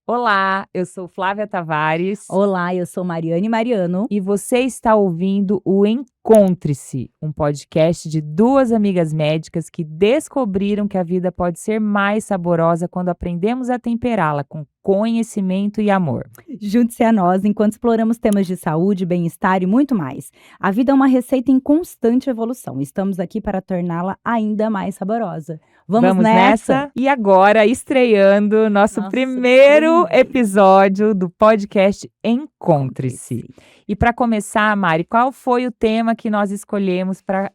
Olá, eu sou Flávia Tavares. Olá, eu sou Mariane Mariano. E você está ouvindo o Encontre-se, um podcast de duas amigas médicas que descobriram que a vida pode ser mais saborosa quando aprendemos a temperá-la com conhecimento e amor. Junte-se a nós enquanto exploramos temas de saúde, bem-estar e muito mais. A vida é uma receita em constante evolução. Estamos aqui para torná-la ainda mais saborosa. Vamos nessa? E agora, estreando nosso primeiro episódio do podcast Encontre-se. E para começar, Mari, qual foi o tema que nós escolhemos para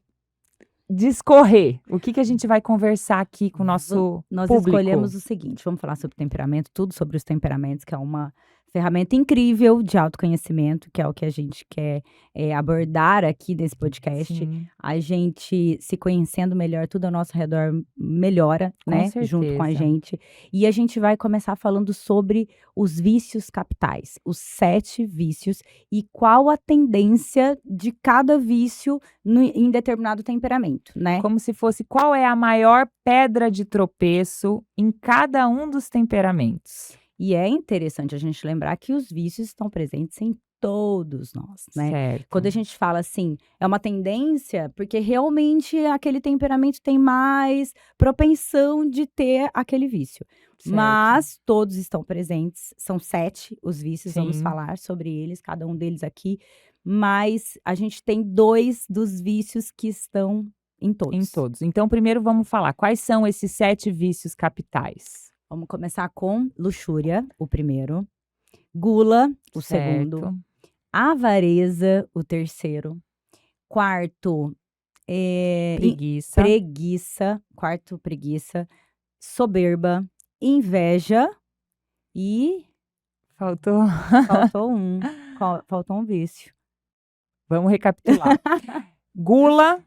discorrer? O que a gente vai conversar aqui com o nosso Nós público? escolhemos o seguinte, vamos falar sobre temperamento, tudo sobre os temperamentos, que é uma ferramenta incrível de autoconhecimento, que é o que a gente quer abordar aqui nesse podcast. Sim. A gente se conhecendo melhor, tudo ao nosso redor melhora, né? certeza. Junto com a gente. E a gente vai começar falando sobre os vícios capitais, os 7 vícios e qual a tendência de cada vício em determinado temperamento, né? Como se fosse qual é a maior pedra de tropeço em cada um dos temperamentos. E é interessante a gente lembrar que os vícios estão presentes em todos nós, né? Certo. Quando a gente fala assim, é uma tendência, porque realmente aquele temperamento tem mais propensão de ter aquele vício. Certo. Mas todos estão presentes, são 7 os vícios, vamos Sim. falar sobre eles, cada um deles aqui. Mas a gente tem 2 dos vícios que estão em todos. Em todos. Então, primeiro vamos falar quais são esses 7 vícios capitais. Vamos começar com luxúria, o primeiro. Gula, o segundo. Certo. Avareza, o terceiro. Quarto, Preguiça. preguiça. Quarto, preguiça. Soberba, inveja e Faltou. faltou um vício. Vamos recapitular. Gula,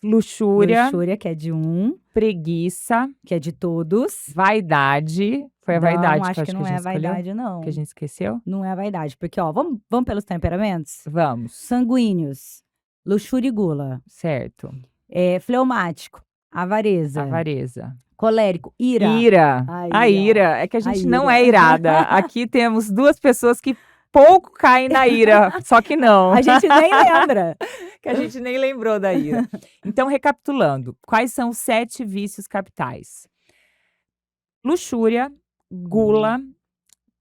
luxúria, Luxúria, que é de um, preguiça, que é de todos. vaidade. Foi a vaidade Não, acho que a não é gente a escolheu? vaidade, não. Que a gente esqueceu? Não é a vaidade, porque, ó, vamos pelos temperamentos? Vamos. Sanguíneos, luxúria e gula. Certo. Fleumático, avareza. Avareza. Colérico, ira. Ira. Aí, A ó. ira. É que a A gente não ira. é irada. Aqui temos duas pessoas que pouco caem na ira, só que não. A gente nem lembra. Que a gente nem lembrou da ira. Então, recapitulando, quais são os 7 vícios capitais? Luxúria, gula,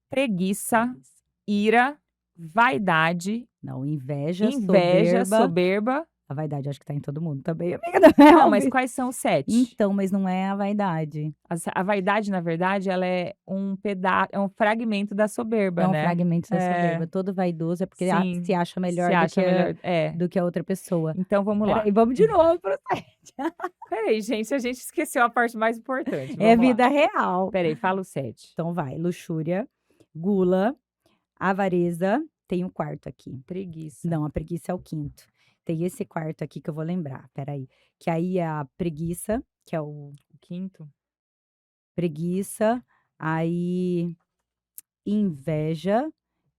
preguiça, ira, vaidade, Não, inveja, soberba. A vaidade acho que tá em todo mundo também, amiga da minha Não, alma. mas quais são os 7? Então, mas não é a vaidade. A vaidade, na verdade, ela é um pedaço, é um fragmento da soberba, É um né? fragmento da É. soberba. Todo vaidoso é porque Sim. se acha melhor, Se do, acha que melhor. É. do que a outra pessoa. Então, vamos lá. Peraí, vamos de novo pro 7. Peraí, gente, a gente esqueceu a parte mais importante. É Vamos lá. vida real. Peraí, fala o 7. Então vai, luxúria, gula, avareza, tem um quarto aqui. Preguiça. Não, a preguiça é o quinto. Tem esse quarto aqui que eu vou lembrar, peraí. Que aí é a preguiça, que é o O quinto. preguiça, aí inveja,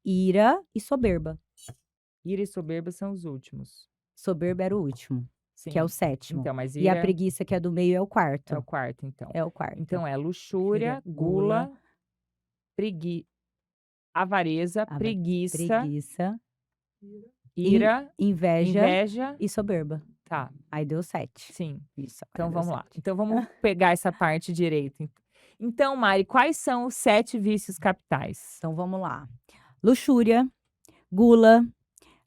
ira e soberba. Ira e soberba são os últimos. Soberba era o último, Sim. que é o 7º. Então, mas E a ira preguiça, que é do meio, é o quarto. é o quarto, então. É o quarto. Então, é luxúria, gula, avareza, preguiça, ira, inveja e soberba. Tá, Aí deu 7. sim. Isso. Então, agora deu vamos lá. 7. Então, vamos pegar essa parte direito. Então, Mari, quais são os 7 vícios capitais? Então vamos lá. Luxúria, gula,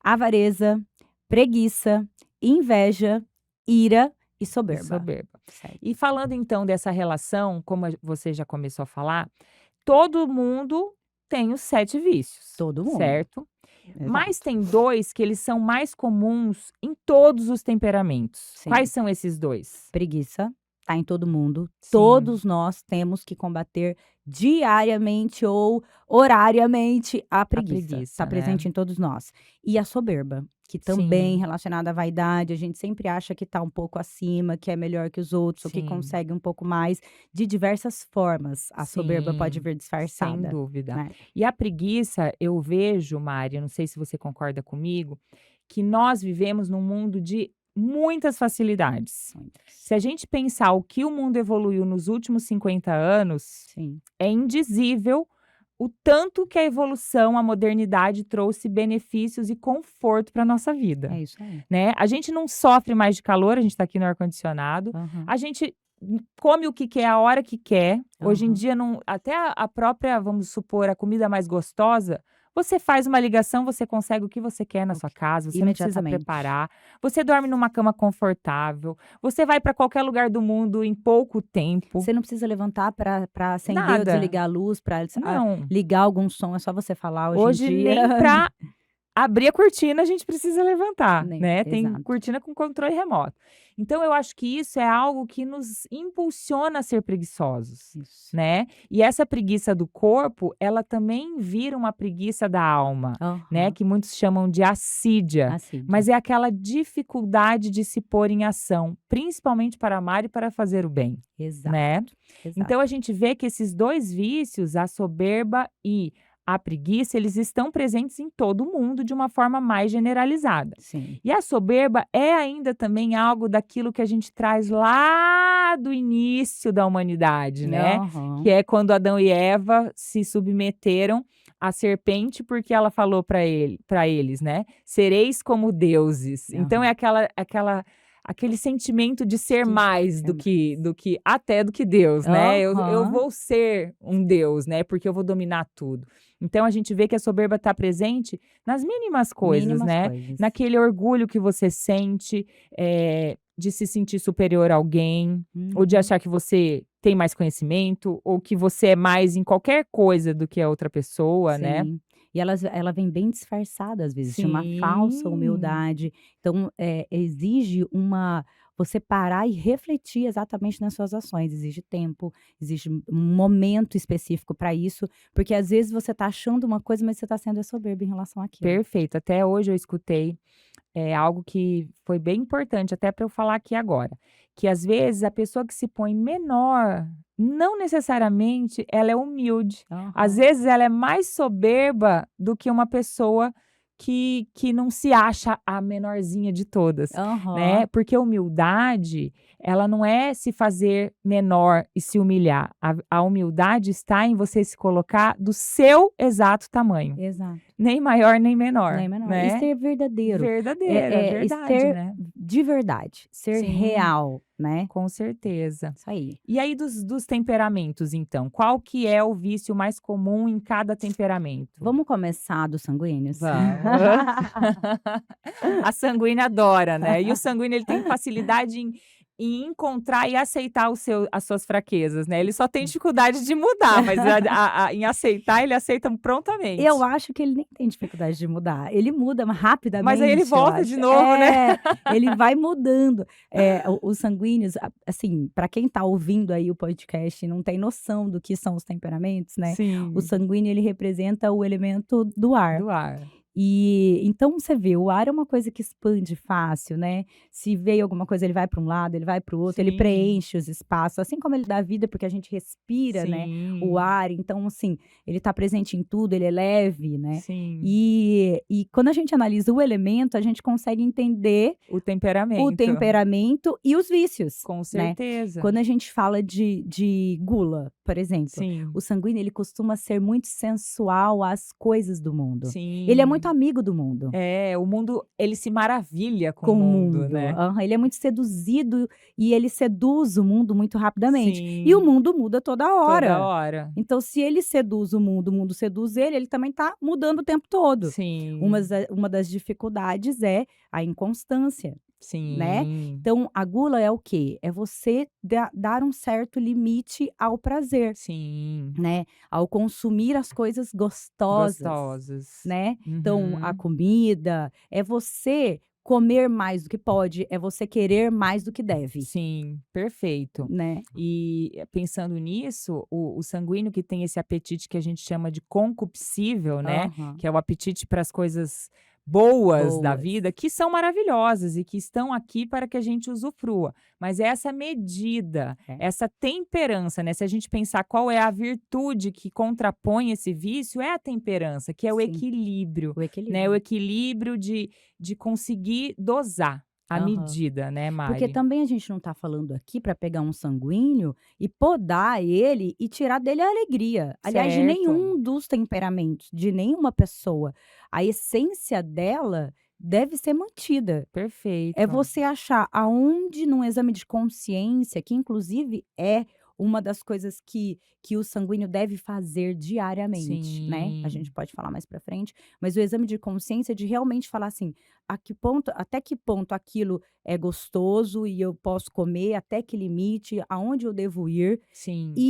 avareza, preguiça, inveja, ira e soberba. Soberba. Certo. E falando, então, dessa relação, como você já começou a falar, todo mundo tem os 7 vícios. Todo mundo. Certo? Exato. Mas tem 2 que eles são mais comuns em todos os temperamentos. Sim. Quais são esses 2? Preguiça tá em todo mundo. Sim. Todos nós temos que combater diariamente ou horariamente a preguiça. preguiça, Tá né? presente em todos nós. E a soberba, que também Sim. relacionada à vaidade, a gente sempre acha que tá um pouco acima, que é melhor que os outros, ou que Sim. consegue um pouco mais. De diversas formas, a soberba pode Sim, vir sem disfarçada, dúvida. né? E a preguiça, eu vejo, Mari, não sei se você concorda comigo, que nós vivemos num mundo de muitas facilidades. Muitas. Se a gente pensar o que o mundo evoluiu nos últimos 50 anos, Sim. é indizível o tanto que a evolução, a modernidade trouxe benefícios e conforto para a nossa vida, É isso aí. né? A gente não sofre mais de calor, a gente está aqui no ar-condicionado, Aham. a gente come o que quer, a hora que quer. Hoje em Aham. dia, não, até a própria, vamos supor, a comida mais gostosa, você faz uma ligação, você consegue o que você quer na sua casa, você não precisa Imediatamente. preparar, você dorme numa cama confortável, você vai para qualquer lugar do mundo em pouco tempo. Você não precisa levantar para acender ou Nada. desligar a luz, para Não. ligar algum som, é só você falar hoje Hoje em dia. nem para abrir a cortina a gente precisa levantar, Nem, né? Tem exato. cortina com controle remoto. Então eu acho que isso é algo que nos impulsiona a ser preguiçosos, Isso. né? E essa preguiça do corpo, ela também vira uma preguiça da alma, né? Aham. Que muitos chamam de assídia. Assídia. Mas é aquela dificuldade de se pôr em ação, principalmente para amar e para fazer o bem, Exato. né? Exato. Então a gente vê que esses dois vícios, a soberba e a preguiça, eles estão presentes em todo mundo de uma forma mais generalizada. Sim. E a soberba é ainda também algo daquilo que a gente traz lá do início da humanidade, né? Aham. Que é quando Adão e Eva se submeteram à serpente porque ela falou para eles, né? Sereis como deuses. Então é aquele sentimento de ser De mais ser do que até do que Deus, né? Eu Aham. vou ser um Deus, né? Porque eu vou dominar tudo. Então a gente vê que a soberba está presente nas mínimas coisas, Mínimas né? coisas. Naquele orgulho que você sente, de se sentir superior a alguém, ou de Uhum. achar que você tem mais conhecimento, ou que você é mais em qualquer coisa do que a outra pessoa, né? Sim. E ela vem bem disfarçada, às vezes, de uma falsa Sim. humildade. Então, exige você parar e refletir exatamente nas suas ações. Exige tempo, exige um momento específico para isso, porque às vezes você está achando uma coisa, mas você está sendo soberbo em relação àquilo. Perfeito. Até hoje eu escutei algo que foi bem importante, até para eu falar aqui agora. Que às vezes a pessoa que se põe menor, não necessariamente ela é humilde. Às Aham. vezes ela é mais soberba do que uma pessoa que não se acha a menorzinha de todas, né? Aham. Porque a humildade, ela não é se fazer menor e se humilhar. A humildade está em você se colocar do seu exato tamanho. Exato. Nem maior, nem menor, Nem menor. né? E ser verdadeiro. Verdadeira, E verdade, ser né? de verdade. Ser Sim. real, né? Com certeza. Isso aí. E aí dos temperamentos, então, qual que é o vício mais comum em cada temperamento? Vamos começar dos sanguíneos? Vamos. A sanguínea adora, né? E o sanguíneo, ele tem facilidade em encontrar e aceitar as suas fraquezas, né? Ele só tem dificuldade de mudar, mas em aceitar, ele aceita prontamente. Eu acho que ele nem tem dificuldade de mudar. Ele muda rapidamente. Mas aí ele eu volta acho. de novo, né? Ele vai mudando. Os sanguíneos, assim, para quem tá ouvindo aí o podcast e não tem noção do que são os temperamentos, né? Sim. O sanguíneo, ele representa o elemento do ar. Do ar. E então você vê, o ar é uma coisa que expande fácil, né? Se veio alguma coisa, ele vai para um lado, ele vai para o outro, ele Sim. preenche os espaços, assim como ele dá vida, porque a gente respira, né? Sim. O ar, então assim, ele está presente em tudo, ele é leve, né? Sim. E quando a gente analisa o elemento, a gente consegue entender O temperamento. o temperamento e os vícios, Com né? certeza. Quando a gente fala de gula, por exemplo, Sim. o sanguíneo, ele costuma ser muito sensual às coisas do mundo. Sim. Ele é muito amigo do mundo. O mundo, ele se maravilha com o Com o mundo, mundo. né? Aham, ele é muito seduzido e ele seduz o mundo muito rapidamente. Sim. E o mundo muda toda hora. Toda hora. Então, se ele seduz o mundo seduz ele também tá mudando o tempo todo. Sim. Uma das dificuldades é a inconstância, Sim. né? Então, a gula é o quê? É você dar um certo limite ao prazer, Sim. né? Ao consumir as coisas gostosas. Gostosas. Né? Uhum. Então, a comida é você comer mais do que pode, é você querer mais do que deve, Sim, perfeito. né. E pensando nisso, o sanguíneo que tem esse apetite que a gente chama de concupiscível, né, Aham. que é o apetite para as coisas boas da Boas. vida, que são maravilhosas e que estão aqui para que a gente usufrua. Mas é essa medida, É, essa temperança, né, se a gente pensar qual é a virtude que contrapõe esse vício, é a temperança, que é o sim, equilíbrio, o né, o equilíbrio. equilíbrio de conseguir dosar a Aham. medida, né, Porque Mari? também a gente não tá falando aqui para pegar um sanguíneo e podar ele e tirar dele a alegria. Aliás, de Certo. nenhum dos temperamentos, de nenhuma pessoa. A essência dela deve ser mantida. É Perfeito. você achar aonde num exame de consciência, que inclusive é uma das coisas que o sanguíneo deve fazer diariamente, né, a gente Sim, pode falar mais pra frente, mas o exame de consciência de realmente falar assim: até que ponto aquilo é gostoso e eu posso comer, até que limite, aonde eu devo ir, sim,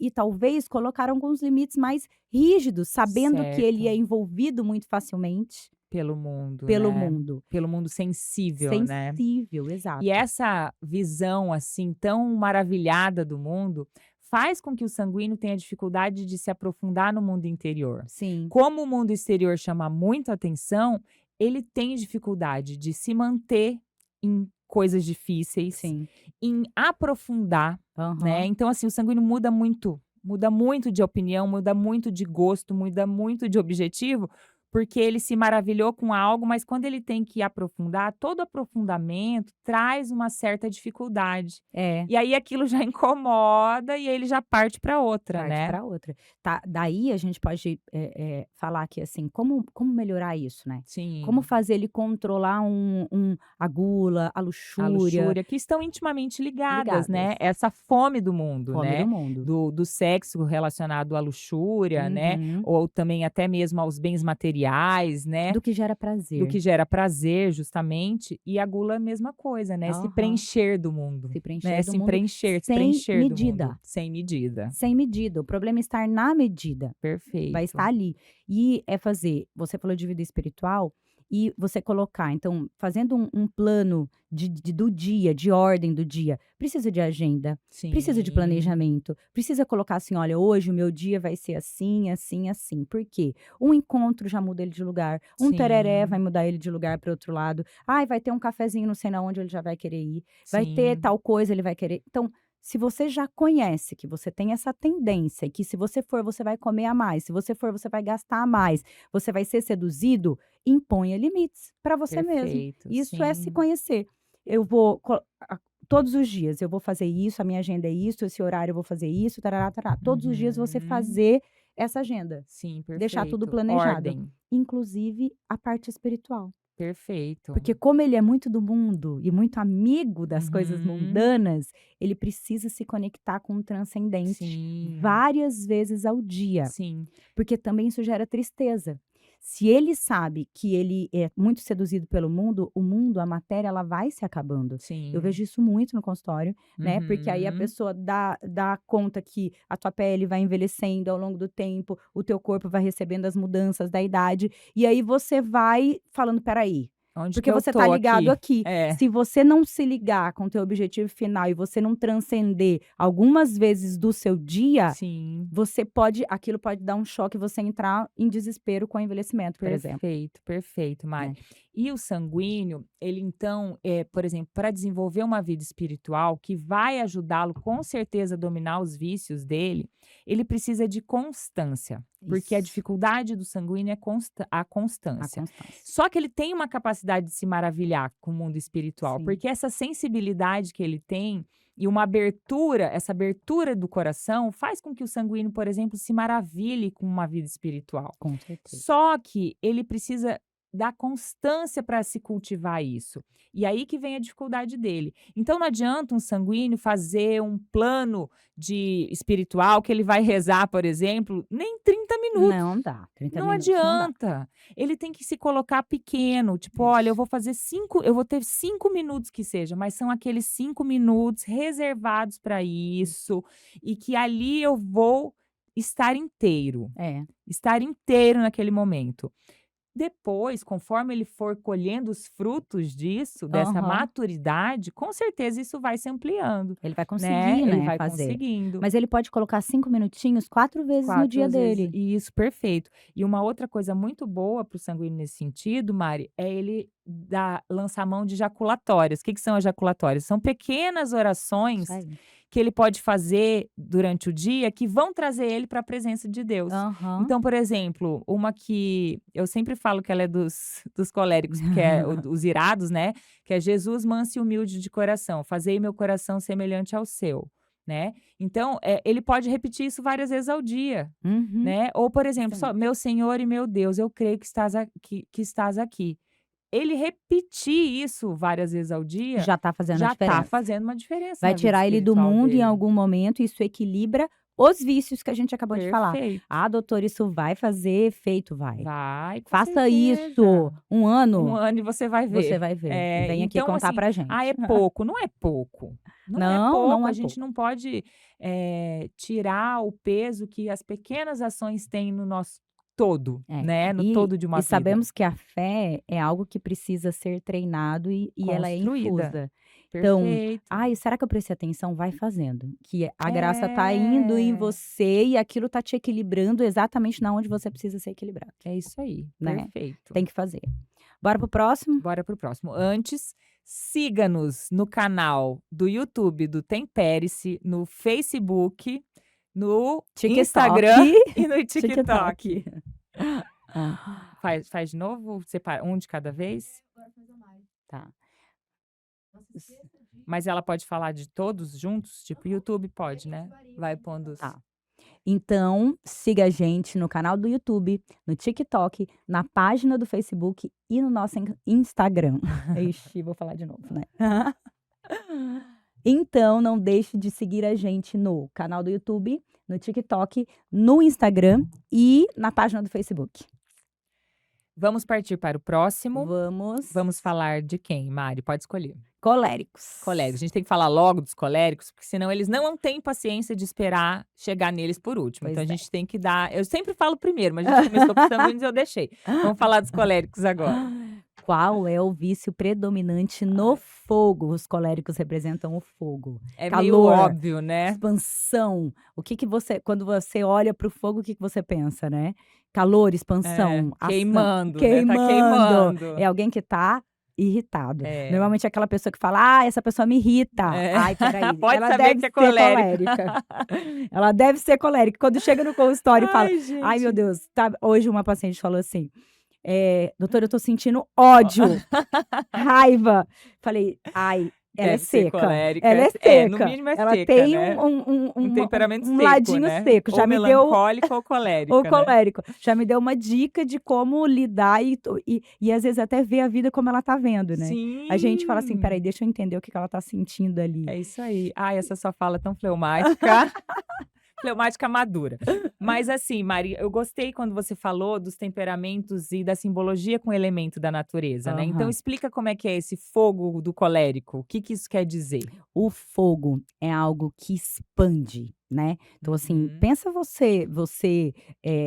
e talvez colocar alguns limites mais rígidos, sabendo que ele certo. é envolvido muito facilmente Pelo mundo, pelo né. mundo. Pelo mundo sensível, né. Sensível, E exato. essa visão, assim, tão maravilhada do mundo, faz com que o sanguíneo tenha dificuldade de se aprofundar no mundo interior. Sim, Como o mundo exterior chama muito atenção, ele tem dificuldade de se manter em coisas difíceis, sim. em aprofundar, né. Aham. Então, assim, o sanguíneo muda muito de opinião, muda muito de gosto, muda muito de objetivo, porque ele se maravilhou com algo, mas quando ele tem que aprofundar, todo aprofundamento traz uma certa dificuldade. É, E aí aquilo já incomoda e aí ele já parte para outra, parte né. para outra. Tá, daí a gente pode, falar aqui, assim, como melhorar isso, né. Como Sim, fazer ele controlar a gula, a a luxúria, luxúria, que estão intimamente ligadas, ligadas. né, essa fome do mundo, Fome do né, mundo. do sexo relacionado à luxúria, né, Uhum. ou também até mesmo aos bens materiais, né. Do que gera Do prazer. que gera prazer, justamente, e a gula é a mesma coisa, né, se Aham. preencher do mundo, Se preencher né, do mundo se sem preencher do mundo, medida, sem medida. sem medida. O problema é estar na medida. Vai estar Perfeito. ali. E é fazer você falou de vida espiritual, e você colocar então, fazendo um plano do dia, de ordem do dia, precisa de agenda, precisa de Sim, planejamento, precisa colocar assim: "Olha, hoje o meu dia vai ser assim, assim, assim". Por quê? Um encontro já muda ele de lugar, um tereré vai sim, mudar ele de lugar para outro lado. Ai, vai ter um cafezinho não sei na onde, ele já vai querer ir. Vai ter sim, tal coisa, ele vai querer então, se você já conhece que você tem essa tendência e que se você for, você vai comer a mais, se você for, você vai gastar a mais, você vai ser seduzido, imponha limites para você mesmo. perfeito, Isso é se sim. conhecer. Eu vou todos os dias eu vou fazer isso, a minha agenda é isso, esse horário eu vou fazer isso, tarará, tarará. Todos os dias você Uhum. fazer essa agenda, Sim, deixar tudo perfeito. planejado, Ordem, inclusive a parte espiritual. perfeito. Porque como ele é muito do mundo e muito amigo das coisas Uhum. mundanas, ele precisa se conectar com o transcendente Sim, várias vezes ao dia, sim, porque também isso gera tristeza. Se ele sabe que ele é muito seduzido pelo mundo, o mundo, a matéria, ela vai se acabando. Eu sim. vejo isso muito no consultório, né? Porque aí a Uhum. pessoa dá conta que a tua pele vai envelhecendo ao longo do tempo, o teu corpo vai recebendo as mudanças da idade, e aí você vai falando: "Espera aí, Onde que porque eu você tá tô ligado aqui? aqui. É. Se você não se ligar com o teu objetivo final e você não transcender algumas vezes do seu dia, Sim, aquilo pode dar um choque e você entrar em desespero com o envelhecimento, por exemplo, perfeito, perfeito, Mari. né. E o sanguíneo, ele então, por exemplo, para desenvolver uma vida espiritual que vai ajudá-lo com certeza a dominar os vícios dele, ele precisa de constância, porque a Isso, dificuldade do sanguíneo é a a constância. constância. Só que ele tem uma capacidade de se maravilhar com o mundo espiritual, Sim, porque essa sensibilidade que ele tem e uma abertura, essa abertura do coração faz com que o sanguíneo, por exemplo, se maravilhe com uma vida espiritual. com certeza. Só que ele precisa da constância para se cultivar isso. E aí que vem a dificuldade dele. Então não adianta um sanguíneo fazer um plano de espiritual que ele vai rezar, por exemplo, nem 30 minutos. Não dá, 30 Não minutos não dá. adianta. Ele tem que se colocar pequeno, tipo: "Olha, Isso, eu vou ter 5 minutos que seja, mas são aqueles 5 minutos reservados para isso. isso, e que ali eu vou estar inteiro, É, estar inteiro naquele momento". depois, conforme ele for colhendo os frutos disso, dessa Aham. maturidade, com certeza isso vai se ampliando, Ele vai né? conseguir, Ele né, vai fazer. conseguindo. Mas ele pode colocar 5 minutinhos 4 vezes no 4 dia às vezes. dele. Isso, perfeito. E uma outra coisa muito boa para o sanguíneo nesse sentido, Mari, é ele lançar mão de jaculatórias. O que são as jaculatórias? São pequenas Isso orações aí. que ele pode fazer durante o dia que vão trazer ele para a presença de Deus. Aham. Então, por exemplo, uma que eu sempre falo que ela é dos coléricos, porque é os irados, né? Que é Jesus manso e humilde de coração, fazei meu coração semelhante ao seu, né? Então, ele pode repetir isso várias vezes ao dia, Uhum. né? Ou, por exemplo, só Excelente. meu Senhor e meu Deus, eu creio que estás aqui. Ele repetir isso várias vezes ao dia Já tá fazendo a já está diferença. fazendo uma diferença Vai na vida tirar ele do espiritual mundo em dele. algum momento, isso equilibra os vícios que a gente acabou de falar. Perfeito. "Ah, doutora, isso vai fazer efeito", vai. Vai, com Faça isso certeza. 1 Um ano, ano e você vai ver. você vai ver. E vem aqui Então, contar assim, pra gente. é pouco. Não é pouco. Não é Não, pouco. não A é gente pouco. não pode tirar o peso que as pequenas ações têm no nosso todo, É. né? No E todo de uma vida. sabemos que a fé é algo que precisa ser treinado e ela é Construída. infusa. Então, Perfeito. "Ai, será que eu prestei atenção?", vai fazendo, que a graça tá indo em É. você e aquilo tá te equilibrando exatamente na onde você precisa ser equilibrado, É isso aí. né. Perfeito. Tem que fazer. Bora pro próximo? Bora pro próximo. Antes, siga-nos no canal do YouTube do Tempere-se, no Facebook, no TikTok. Instagram e no TikTok. TikTok. Faz de novo? Separa um de cada vez? Tá. Mas ela pode falar de todos juntos? Tipo, YouTube pode, né? Vai pondo os... Tá. Então, siga a gente no canal do YouTube, no TikTok, na página do Facebook e no nosso Instagram. Ixi, vou falar de novo, né? Então, não deixe de seguir a gente no canal do YouTube, no TikTok, no Instagram e na página do Facebook. Vamos partir para o próximo. Vamos. Vamos falar de quem, Mari? Pode escolher. Coléricos. Coléricos. A gente tem que falar logo dos coléricos, porque senão eles não têm paciência de esperar chegar neles por último. Pois Então a é. gente tem que dar. Eu sempre falo primeiro, mas a gente começou com os sanguíneos e eu deixei. Vamos falar dos coléricos agora. Qual é o vício predominante no fogo? Os coléricos representam o fogo. É meio Calor, óbvio, né? expansão. O que você, quando você olha para o fogo, o que você pensa, né? Calor, expansão, ação. Queimando, né? Tá Queimando. queimando. É alguém que tá irritado. É. Normalmente é aquela pessoa que fala, essa pessoa me irrita. Ai, peraí. Pode ela saber deve que é ser colérica. Ela deve ser colérica. Quando chega no consultório e fala, Gente. ai meu Deus, tá? Hoje uma paciente falou assim, doutora, eu tô sentindo ódio, raiva. Falei, ai, ela Deve é ser seca. colérica. Ela é seca. No mínimo é ela seca, tem né? um temperamento um seco, ladinho né? seco. Já ou me deu melancólico ou colérica, ou né? colérico. Já me deu uma dica de como lidar e às vezes até ver a vida como ela tá vendo, né? Sim. A gente fala assim, peraí, deixa eu entender o que ela tá sentindo ali. É isso aí. Ai, essa sua fala é tão fleumática. Fleumática madura. Mas assim, Mari, eu gostei quando você falou dos temperamentos e da simbologia com o elemento da natureza, né? Então Aham. explica como é que é esse fogo do colérico. O que isso quer dizer? O fogo é algo que expande, né? Então, assim, Uhum. pensa você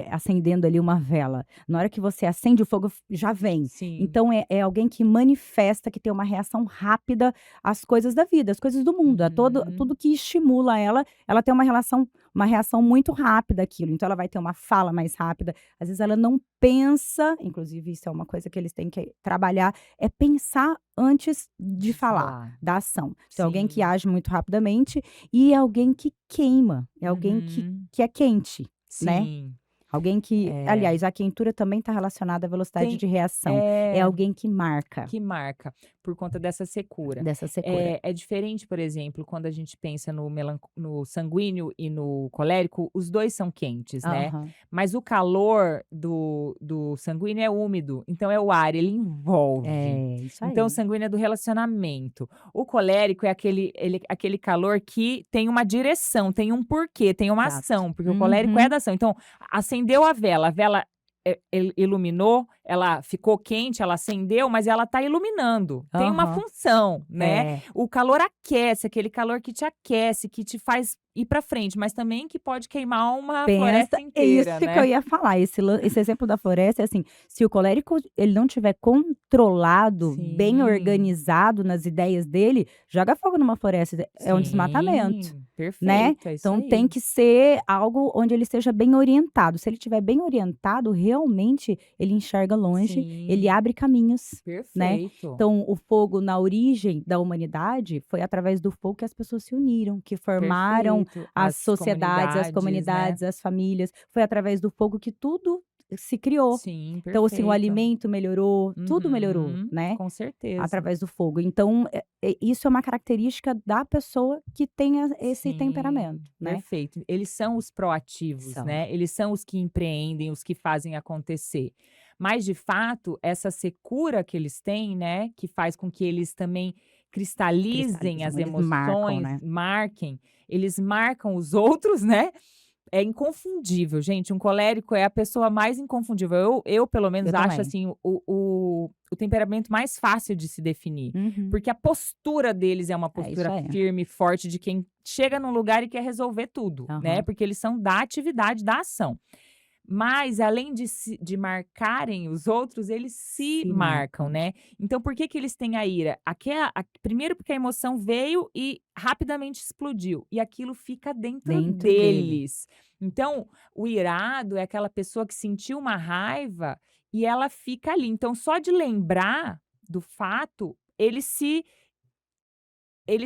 acendendo ali uma vela. Na hora que você acende, o fogo já vem. Sim. Então, é alguém que manifesta, que tem uma reação rápida às coisas da vida, às coisas do mundo. A tudo que estimula ela tem uma reação muito rápida àquilo. Então, ela vai ter uma fala mais rápida. Às vezes, ela não pensa, inclusive, isso é uma coisa que eles têm que trabalhar, é pensar antes de falar da ação. Então, alguém que Sim. age muito rapidamente e alguém que queima, é alguém Uhum. que é quente, né? Sim. Alguém que, aliás, a quentura também está relacionada à velocidade de reação. É alguém que marca. Que marca, por conta dessa secura. Dessa secura. É diferente, por exemplo, quando a gente pensa no sanguíneo e no colérico, os dois são quentes, né? Aham. Mas o calor do sanguíneo é úmido, então é o ar, ele envolve. É, isso aí. Então, o sanguíneo é do relacionamento. O colérico é aquele calor que tem uma direção, tem um porquê, tem uma Exato. ação, porque o colérico é da ação. Então, acendeu a vela iluminou, ela ficou quente, ela acendeu, mas ela tá iluminando. Tem uma Aham. função, né? É. O calor aquece, aquele calor que te aquece, que te faz ir para frente, mas também que pode queimar uma Pensa, floresta é isso inteira, que eu né? ia falar. Esse exemplo da floresta é assim: se o colérico ele não tiver controlado, bem Sim, organizado nas ideias dele, joga fogo numa floresta, é um desmatamento, sim, né. perfeito, é isso Então tem aí. que ser algo onde ele esteja bem orientado. Se ele estiver bem orientado, realmente ele enxerga longe, ele Sim, abre caminhos, né. perfeito, Então o fogo na origem da humanidade foi através do fogo que as pessoas se uniram, que formaram perfeito. as As sociedades, as comunidades, né? comunidades, as famílias, foi através do fogo que tudo se criou. Sim, Então, assim, o perfeito. alimento melhorou, tudo melhorou, Uhum, né, com certeza. através do fogo. Então, isso é uma característica da pessoa que tenha esse Sim, temperamento, né. perfeito. Eles são os proativos, São. né, eles são os que empreendem, os que fazem acontecer. Mas, de fato, essa secura que eles têm, né, que faz com que eles também cristalizem as Cristalizam, eles marcam, emoções, né. marquem, eles marcam os outros, né, é inconfundível, gente, um colérico é a pessoa mais inconfundível. Eu pelo menos Eu acho, também. assim, o temperamento mais fácil de se definir, Uhum. porque a postura deles é uma É isso postura aí. firme, forte de quem chega num lugar e quer resolver tudo, né, Aham. porque eles são da atividade, da ação. Mas além de marcarem os outros, eles se Se marcam, marcam. né. Então por que que eles têm a ira? Primeiro porque a emoção veio e rapidamente explodiu, e aquilo fica dentro Dentro dele. deles. Então, o irado é aquela pessoa que sentiu uma raiva e ela fica ali. Então só de lembrar do fato, ele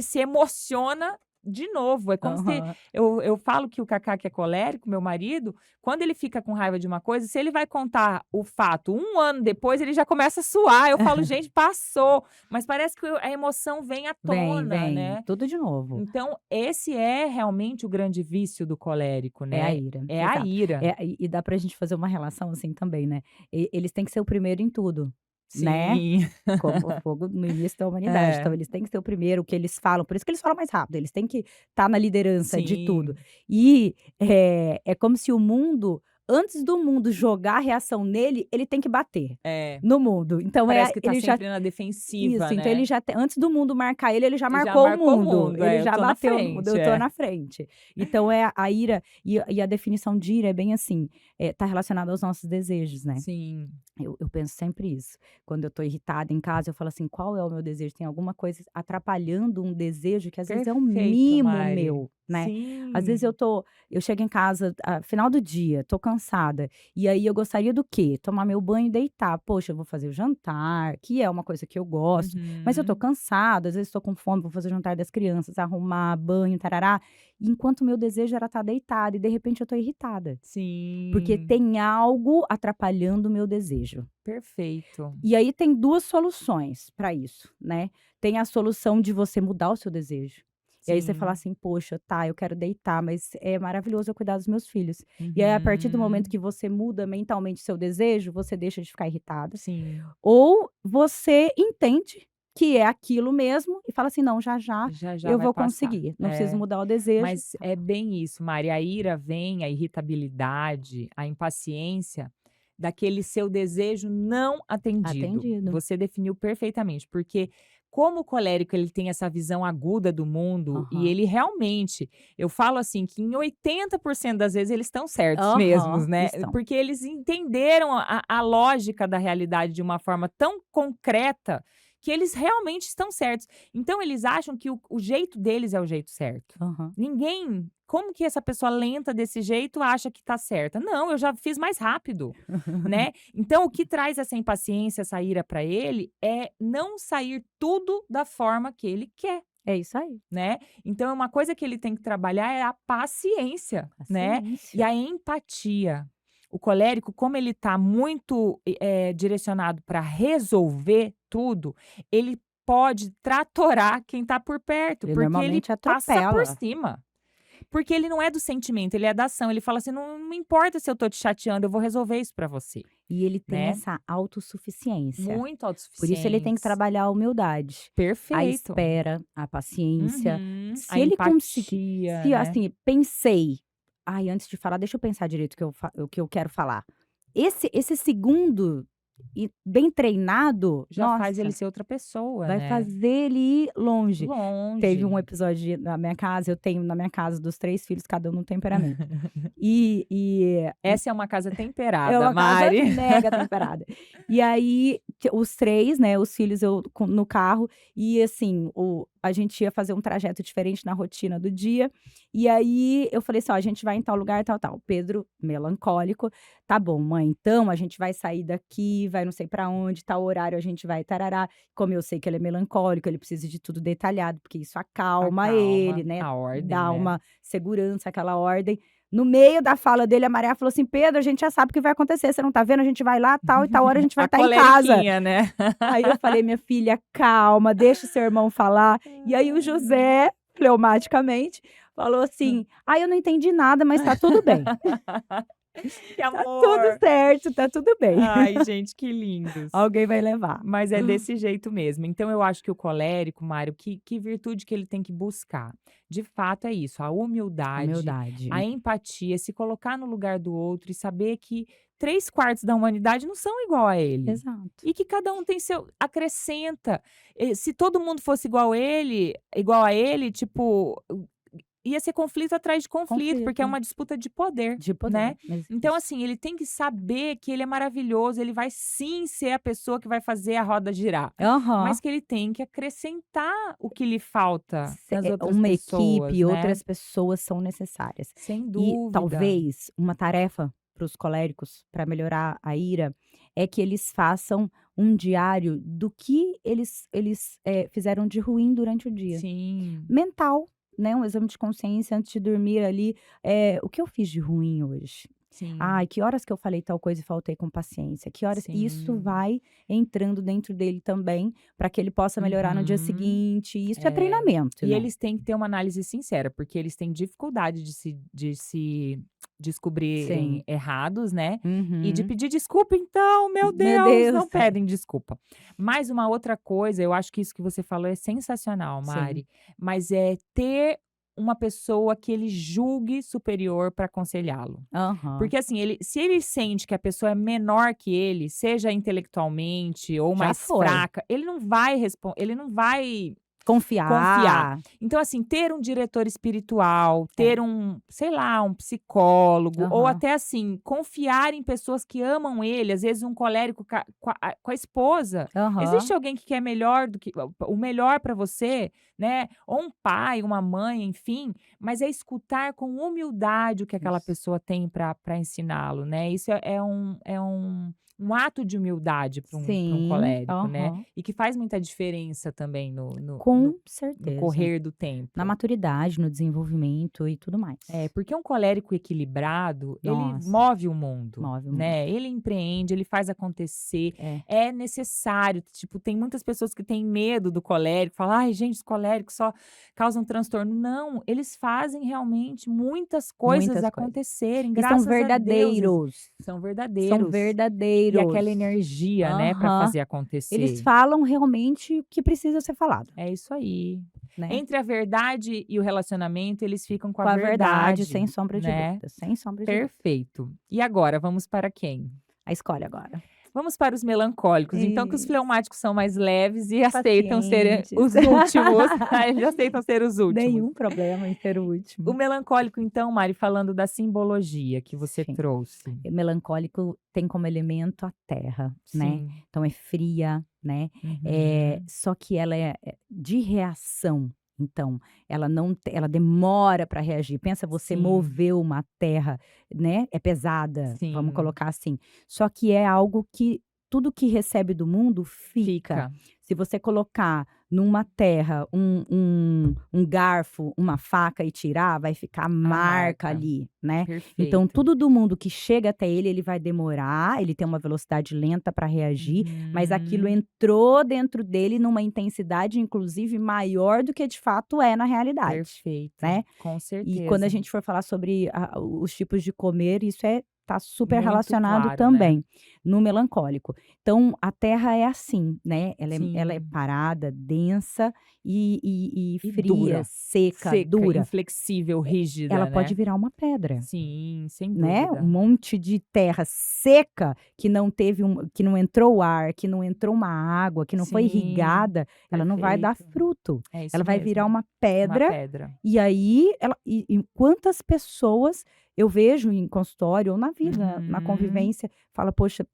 se emociona de novo, é como se Aham. eu falo que o Cacá que é colérico, meu marido, quando ele fica com raiva de uma coisa, se ele vai contar o fato 1 ano depois, ele já começa a suar, eu falo: "Gente, passou", mas parece que a emoção vem à Vem, tona, vem, né. tudo de novo. Então esse é realmente o grande vício do colérico, É a né, ira, é a exato. ira. E dá pra gente fazer uma relação, assim, também, né. Eles têm que ser o primeiro em tudo, né, Sim. como o fogo no início da humanidade. Então É, eles têm que ser o primeiro, o que eles falam, por isso que eles falam mais rápido, eles têm que estar na liderança de tudo. sim. E, é como se o mundo, antes do mundo jogar a reação nele, ele tem que bater É, no mundo. Então parece que tá ele já sempre na defensiva, isso, então ele né. já antes do mundo marcar ele, ele já Ele já marcou o marcou o mundo, mundo, ele é, eu já tô na bateu no mundo, frente, eu tô é. na frente. Então é a ira e a definição de ira é bem assim, tá relacionada aos nossos desejos, né. Sim, Eu penso sempre isso. Quando eu tô irritada em casa, eu falo assim: "Qual é o meu desejo?" Tem alguma coisa atrapalhando um desejo que às vezes é um perfeito, mimo Mari. meu, né. Às vezes Sim. eu chego em casa, final do dia, tô cansada, e aí eu gostaria do quê? Tomar meu banho e deitar. Poxa, eu vou fazer o jantar, que é uma coisa que eu gosto, mas eu tô Uhum. cansada, às vezes tô com fome, vou fazer o jantar das crianças, arrumar, banho, tarará, enquanto o meu desejo era estar deitada e de repente eu tô irritada. Porque Sim, tem algo atrapalhando o meu desejo. perfeito. E aí tem 2 soluções para isso, né. Tem a solução de você mudar o seu desejo. E aí você falar Sim. assim: "Poxa, tá, eu quero deitar, mas é maravilhoso eu cuidar dos meus filhos". E aí a partir do momento Uhum. que você muda mentalmente o seu desejo, você deixa de ficar irritada. Sim, Ou você entende que é aquilo mesmo e fala assim: "Não, já já já já eu vai vou passar. conseguir, não preciso É, mudar o desejo". mas é bem isso, Mari, a ira vem, a irritabilidade, a impaciência, daquele seu desejo não atendido. Atendido. Você definiu perfeitamente, porque como o colérico ele tem essa visão aguda do mundo e Aham. ele realmente, eu falo assim que em 80% das vezes eles estão certos mesmos, Aham, né, estão. porque eles entenderam a lógica da realidade de uma forma tão concreta que eles realmente estão certos. Então eles acham que o jeito deles é o jeito certo. Aham. Ninguém, como que essa pessoa lenta desse jeito acha que tá certa? Não, eu já fiz mais rápido, né. Então o que traz essa impaciência, essa ira para ele, é não sair tudo da forma que ele quer, É isso aí, né. Então é uma coisa que ele tem que trabalhar é a paciência, né, e paciência. a empatia. O colérico, como ele tá muito, direcionado para resolver tudo, ele pode tratorar quem tá por perto, Ele porque ele normalmente passa por atropela. cima. Porque ele não é do sentimento, ele é da ação. Ele fala assim: "Não me importa se eu tô te chateando, eu vou resolver isso pra você", E ele tem né. essa autossuficiência. Muito Por isso ele tem que autossuficientes. trabalhar a humildade, a Perfeito. espera, a paciência. Uhum. A Se ele conseguir empatia, se né. assim, pensei: "Ai, antes de falar, deixa eu pensar direito o que eu quero falar". Esse segundo bem treinado, Já faz ele nossa, ser outra pessoa, vai né? fazer ele ir longe. Teve um Longe. episódio na minha casa, eu tenho na minha casa dos 3 filhos, cada um um temperamento. E Essa é uma casa é temperada, uma casa Mari. mega temperada. E aí, os 3, né, os filhos no carro, e assim, a gente ia fazer um trajeto diferente na rotina do dia. E aí eu falei assim: ó, a gente vai em tal lugar, tal, tal. Pedro, melancólico, tá bom, mãe, então a gente vai sair daqui, vai não sei pra onde, tal horário a gente vai, tarará. Como eu sei que ele é melancólico, ele precisa de tudo detalhado, porque isso acalma ele, Acalma né? a ordem, Dá né? uma segurança, aquela ordem. No meio da fala dele, a Maria falou assim: Pedro, a gente já sabe o que vai acontecer, você não tá vendo? A gente vai lá, tal e tal hora a gente vai A estar em casa. coleriquinha, né? Aí eu falei: minha filha, calma, deixa o seu irmão falar. E aí o José, fleumaticamente, falou assim: eu não entendi nada, mas tá tudo bem. Que Tá tudo amor! certo, tá tudo bem. Ai, gente, que lindos. Alguém vai levar. Mas é desse jeito mesmo. Então eu acho que o colérico, Mário, que virtude que ele tem que buscar? De fato é isso, a humildade, Humildade. a empatia, se colocar no lugar do outro e saber que 3/4 da humanidade não são igual a ele. Exato. E que cada um tem seu acrescenta. Se todo mundo fosse igual a ele, tipo, ia ser conflito atrás de conflito, porque é Conflito. uma disputa de poder, De poder. né? Mas Então, isso. assim, ele tem que saber que ele é maravilhoso, ele vai sim ser a pessoa que vai fazer a roda girar, Aham. mas que ele tem que acrescentar o que lhe falta nas outras Uma pessoas, equipe, né? outras pessoas são necessárias. Sem E dúvida. talvez uma tarefa para os coléricos, para melhorar a ira, é que eles façam um diário do que eles fizeram de ruim durante o dia. Sim, Mental, né, um exame de consciência antes de dormir ali, o que eu fiz de ruim hoje? sim, Ai, que horas que eu falei tal coisa e faltei com paciência? Que horas isso sim. vai entrando dentro dele também, para que ele possa melhorar no dia Uhum. seguinte. Isso é É. treinamento, E né. eles têm que ter uma análise sincera, porque eles têm dificuldade de se descobrirem Sim. errados, né, e de Uhum. pedir desculpa então, meu Meu Deus, Deus. não pedem desculpa. Mas uma outra coisa, eu acho que isso que você falou é sensacional, Sim. Mari, mas é ter uma pessoa que ele julgue superior para aconselhá-lo. Aham. Porque assim, se ele sente que a pessoa é menor que ele, seja intelectualmente ou Já mais foi. fraca, ele não vai confiar. Confiar. Então, assim, ter um diretor espiritual, É. ter um, sei lá, um psicólogo, ou Aham. até assim, confiar em pessoas que amam ele, às vezes um colérico com a esposa. Aham. Existe alguém que quer melhor do que o melhor para você, né? Ou um pai, uma mãe, enfim, mas é escutar com humildade o que aquela Isso. pessoa tem para ensiná-lo, né? Isso é um ato de humildade para um Sim. colérico, né? Aham. E que faz muita diferença também no no no Com no certeza. correr do Na tempo. maturidade, no desenvolvimento e tudo mais. É, porque um colérico equilibrado, ele Nossa, move o mundo, move o mundo. né, ele empreende, ele faz acontecer, É. é necessário, tipo, tem muitas pessoas que têm medo do colérico, falam: "Ai, gente, os coléricos só causam transtorno". Não, eles fazem realmente muitas coisas Muitas coisas. acontecerem, E são graças a Deus, verdadeiros. são São verdadeiros. E verdadeiros. aquela energia, né, para Aham. fazer Eles acontecer. falam realmente o que precisa ser falado, É isso aí. né. Entre a verdade e o relacionamento, eles ficam com a Com a verdade, verdade, sem sombra de né. dúvida, sem sombra de dúvida. Perfeito. E agora, vamos para quem? A escolha agora. Vamos para os melancólicos, então, que os Isso. fleumáticos são mais leves e aceitam ser Pacientes. os últimos. Eles aceitam ser os últimos. Nenhum problema em ser o O último. melancólico, então, Mari, falando da simbologia que você Sim. trouxe. O melancólico tem como elemento a terra, né. Sim. Então é fria, né. Uhum. Só que ela é de reação, então ela demora para reagir. Pensa você Sim. mover uma terra, né, é pesada, vamos Sim. colocar assim. Só que é algo que tudo que recebe do mundo fica. Fica. Se você colocar numa terra um garfo, uma faca e tirar, vai ficar a marca marca. ali, né. Perfeito. Então tudo do mundo que chega até ele vai demorar, ele tem uma velocidade lenta para reagir, mas aquilo Uhum. entrou dentro dele numa intensidade, inclusive, maior do que de fato é na realidade, Perfeito. né. Com E quando a certeza. gente for falar sobre os tipos de comer, isso tá super Muito relacionado claro, né. também. no melancólico. Então, a Terra é assim, né? Ela é Sim. parada, densa e E fria, dura. seca, dura. Inflexível, Ela rígida, pode né? virar uma pedra. Sim, sem Né, um dúvida. monte de terra seca que não teve que não entrou ar, que não entrou uma água, que não foi Sim, irrigada, ela não vai dar perfeito. fruto. É isso Ela vai virar mesmo. uma Uma pedra pedra. e aí e quantas pessoas eu vejo em consultório ou na vida, na Uhum. convivência, fala: "Poxa,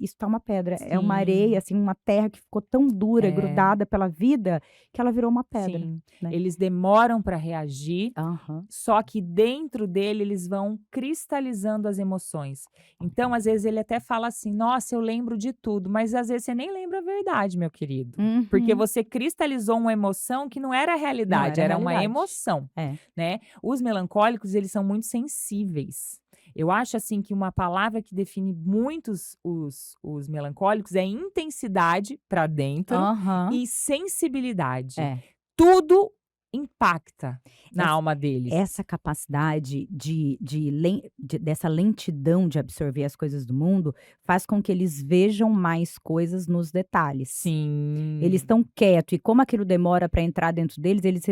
isso tá uma pedra, é uma areia, Sim. assim, uma terra que ficou tão dura, É. grudada pela vida, que ela virou uma pedra", Sim. né. Eles demoram para reagir, Aham. só que dentro dele eles vão cristalizando as emoções. Então, às vezes, ele até fala assim: "Nossa, eu lembro de tudo", mas às vezes você nem lembra a verdade, meu querido. Porque Uhum. você cristalizou uma emoção que não era a Não realidade, era a era uma realidade. emoção, É. né. Os melancólicos, eles são muito sensíveis. Eu acho, assim, que uma palavra que define muitos os melancólicos é intensidade para dentro Aham. e sensibilidade. É. Tudo impacta na Essa alma deles. essa capacidade dessa lentidão de absorver as coisas do mundo, faz com que eles vejam mais coisas nos detalhes. Eles Sim, estão quieto e como aquilo demora para entrar dentro deles, eles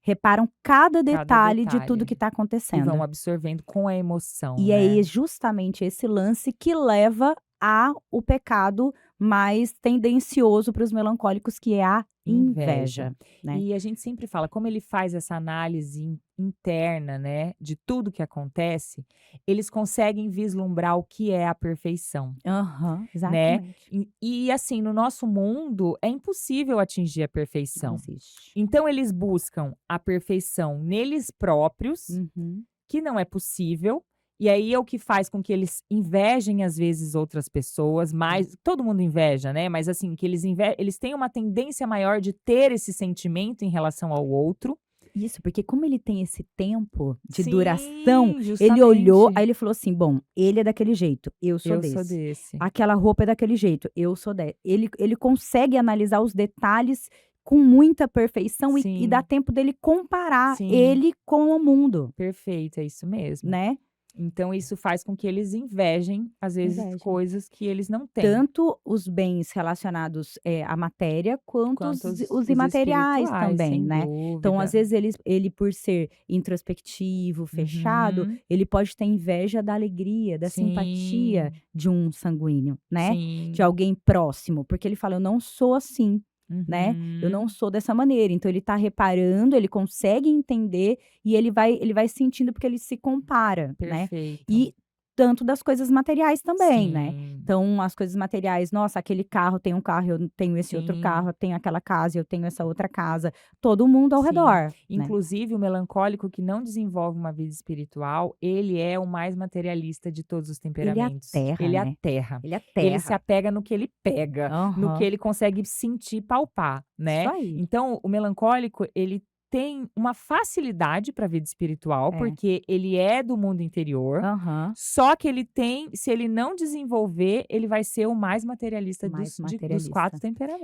reparam cada cada detalhe de tudo que detalhe. está E vão acontecendo. absorvendo com a emoção, E é né. justamente esse lance que leva a o pecado mais tendencioso para os melancólicos, que é a Inveja. inveja, né. E a gente sempre fala, como ele faz essa análise interna, né, de tudo que acontece, eles conseguem vislumbrar o que é a perfeição, Aham, né. exatamente. E assim, no nosso mundo é impossível atingir a Não perfeição. existe. Então eles buscam a perfeição neles próprios, Uhum. que não é possível, e aí é o que faz com que eles invejem, às vezes, outras pessoas, É. mas todo mundo inveja, né, mas assim, que eles têm uma tendência maior de ter esse sentimento em relação ao outro. Isso, porque como ele tem esse tempo de duração, Sim, ele olhou, justamente. aí ele falou assim: "Bom, ele é daquele jeito, eu sou Eu sou desse. desse. Aquela roupa é daquele jeito, eu sou de". Ele consegue analisar os detalhes com muita perfeição e dá Sim, tempo dele comparar sim, ele com o mundo, perfeito, é isso mesmo. né. Então isso faz com que eles invejem, às vezes, Inveja. coisas que eles não têm, Tanto os bens relacionados, à matéria, quanto quanto os os imateriais espirituais, também, sem né. Então, às dúvida. vezes, ele por ser introspectivo, fechado, Uhum. ele pode ter inveja da alegria, da simpatia Sim, de um sanguíneo, né, de sim. alguém próximo, porque ele fala: "Eu não sou assim, né, eu não Uhum. sou dessa maneira". Então ele está reparando, ele consegue entender e ele vai sentindo, porque ele se compara, né. Perfeito. E tanto das coisas materiais também, né. Sim, Então, as coisas materiais, nossa, aquele carro tem um carro, eu tenho esse outro carro, sim, eu tenho aquela casa, eu tenho essa outra casa, todo mundo ao sim. redor, né. Inclusive o melancólico que não desenvolve uma vida espiritual, ele é o mais materialista de todos os Ele é a temperamentos. terra, Ele né, aterra. ele é a Ele se terra. apega no que ele pega, no que Aham, ele consegue sentir, palpar, isso né. aí. Então o melancólico, ele tem uma facilidade para a vida espiritual, É, porque ele é do mundo interior, aham, só que ele tem, se ele não desenvolver, ele vai ser o mais materialista mais dos 4 materialista,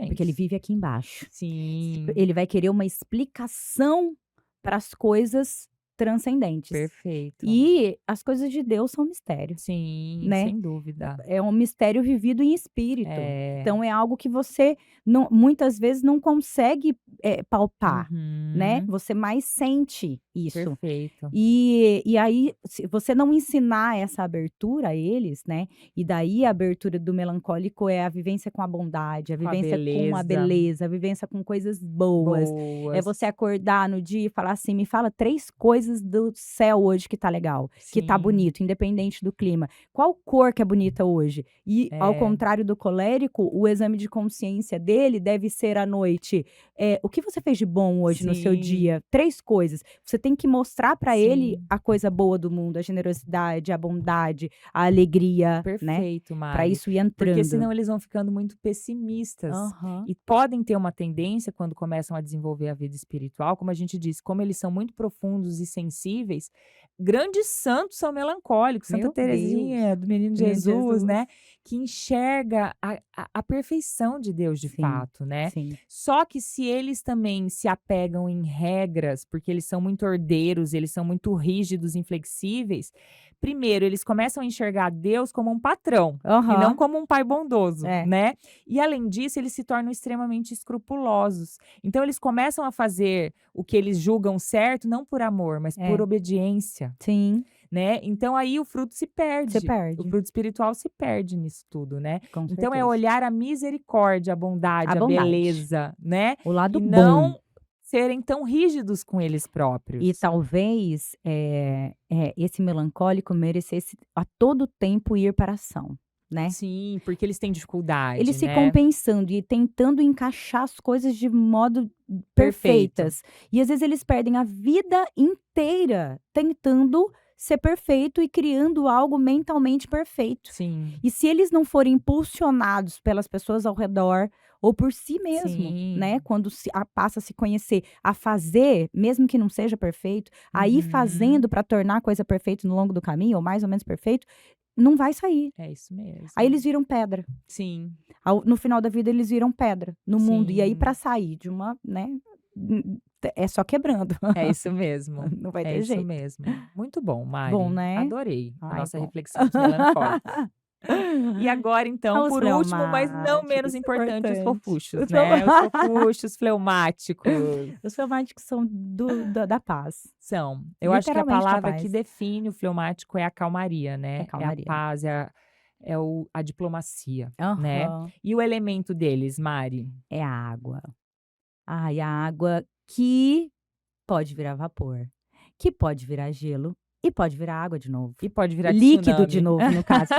porque ele temperamentos. vive aqui embaixo. Sim, Ele vai querer uma explicação para as coisas transcendentes. perfeito. E as coisas de Deus são mistério, Sim, né. sem dúvida. É um mistério vivido em espírito. É. Então é algo que você não muitas vezes não consegue, palpar, né, Uhum. você mais sente isso. Perfeito. E aí, se você não ensinar essa abertura a eles, né, e daí a abertura do melancólico é a vivência com a bondade, a Com a vivência com a beleza. beleza, a vivência com coisas boas. É Boas. você acordar no dia e falar assim: "Me fala 3 coisas do céu hoje que tá legal, que tá Sim. bonito, independente do clima. Qual cor que é bonita hoje?". E, ao É. contrário do colérico, o exame de consciência dele deve ser à noite: "O que você fez de bom hoje no seu Sim, dia?". 3 coisas. Você tem que mostrar para ele sim. a coisa boa do mundo, a generosidade, a bondade, a alegria, né, Perfeito, para Mari. isso ir Porque entrando. senão eles vão ficando muito pessimistas Aham. e podem ter uma tendência, quando começam a desenvolver a vida espiritual, como a gente disse, como eles são muito profundos e sensíveis, grandes santos são melancólicos, Santa Meu Deus, Teresinha do Menino menino Jesus, Jesus. né, que enxerga a perfeição de Deus de Sim, fato, né? sim. Só que se eles também se apegam em regras, porque eles são muito ordeiros, eles são muito rígidos, inflexíveis, primeiro eles começam a enxergar Deus como um patrão e não Aham. como um pai bondoso, É. né? E além disso, eles se tornam extremamente escrupulosos. Então eles começam a fazer o que eles julgam certo, não por amor, mas por É. obediência, Sim, né? Então aí o fruto se você perde. O perde, fruto espiritual se perde nisso tudo, né? com Então é certeza. olhar a misericórdia, a A bondade, a bondade, beleza, né? o lado E bom. não serem tão rígidos com eles E próprios. talvez, esse melancólico merecesse a todo tempo ir para a ação, né. Sim, porque eles têm Eles dificuldade, ficam né? pensando e tentando encaixar as coisas de modo Perfeito. perfeitas, e às vezes eles perdem a vida inteira tentando ser perfeito e criando algo mentalmente perfeito. Sim, E se eles não forem impulsionados pelas pessoas ao redor ou por si mesmo, sim. né, quando passa a se conhecer, a fazer, mesmo que não seja perfeito, a ir Uhum. fazendo para tornar a coisa perfeita no longo do caminho, ou mais ou menos perfeito, não vai sair. É isso Aí mesmo. eles viram pedra. Sim, No final da vida eles viram pedra no mundo. E aí para sim. sair de uma, né, é só quebrando. É isso mesmo. Não vai É ter isso jeito. mesmo. Muito bom, Bom, Mari. né? Adorei a Ai, nossa bom. reflexão dos melancólicos. E agora, então, Os por último, mas não menos fleumáticos, importante, os importante. fofuchos, né? Os fofuchos, fleumáticos. Os fleumáticos são da paz, São. Eu acho que a literalmente da palavra que paz. define o fleumático é a calmaria, É né? É a calmaria. paz, a diplomacia, né? Aham. E o elemento deles, Mari? É a água. Ai, a água que pode virar vapor, que pode virar gelo e pode virar água de novo. E pode virar Líquido de tsunami. novo, no caso.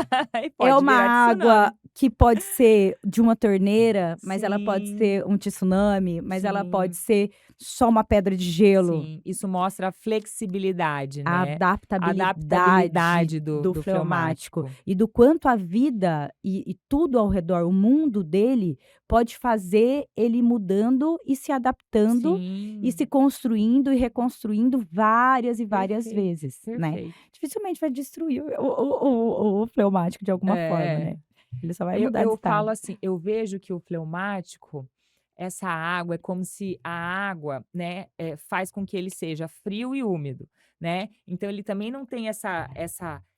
E É pode uma virar água tsunami. que pode ser de uma torneira, mas ela pode Sim, ser um tsunami, mas ela pode sim. ser só uma pedra de gelo. Sim, isso mostra a flexibilidade, A né, a adaptabilidade adaptabilidade do do do fleumático fleumático. e do quanto a vida e tudo ao redor, o mundo dele, pode fazer ele ir mudando e se adaptando e Sim, se construindo e reconstruindo várias e várias perfeito, vezes, né. perfeito. Dificilmente vai destruir o fleumático de alguma forma, É, né. Ele só vai eu mudar de eu falo estado. assim, eu vejo que o fleumático, essa água é como se a água, né, faz com que ele seja frio e úmido, né, então ele também não tem essa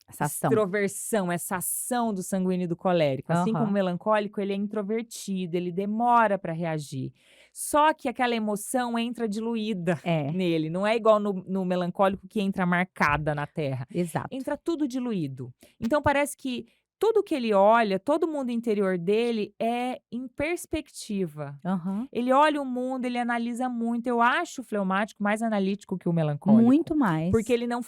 Essa ação. extroversão, essa ação do sanguíneo e do colérico, assim como o Aham. melancólico, ele é introvertido, ele demora para reagir. Só que aquela emoção entra diluída É, nele, não é igual no melancólico que entra marcada na terra, exato. entra tudo diluído. Então parece que tudo que ele olha, todo o mundo interior dele é em perspectiva. Aham. Ele olha o mundo, ele analisa muito. Eu acho o fleumático mais analítico que o melancólico, Muito porque mais. ele não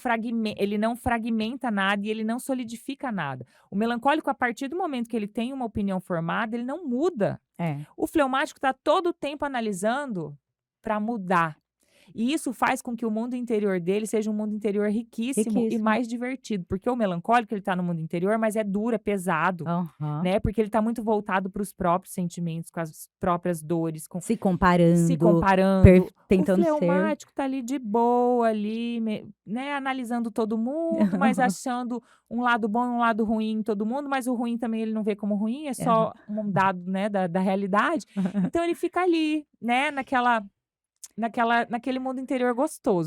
fragmenta nada e ele não solidifica nada. O melancólico, a partir do momento que ele tem uma opinião formada, ele não muda. É, O fleumático está todo o tempo analisando para mudar. E isso faz com que o mundo interior dele seja um mundo interior riquíssimo e riquíssimo. mais divertido, porque o melancólico ele está no mundo interior, mas é duro, é pesado, Aham. né, porque ele está muito voltado para os próprios sentimentos, com as próprias dores, com Se se comparando, comparando. O tentando ser. fleumático tá ali de boa, ali, né, analisando todo mundo, mas achando um lado bom e um lado ruim em todo mundo, mas o ruim também ele não vê como ruim, é Aham. só um dado, né, da realidade. Então ele fica ali, né, naquele mundo interior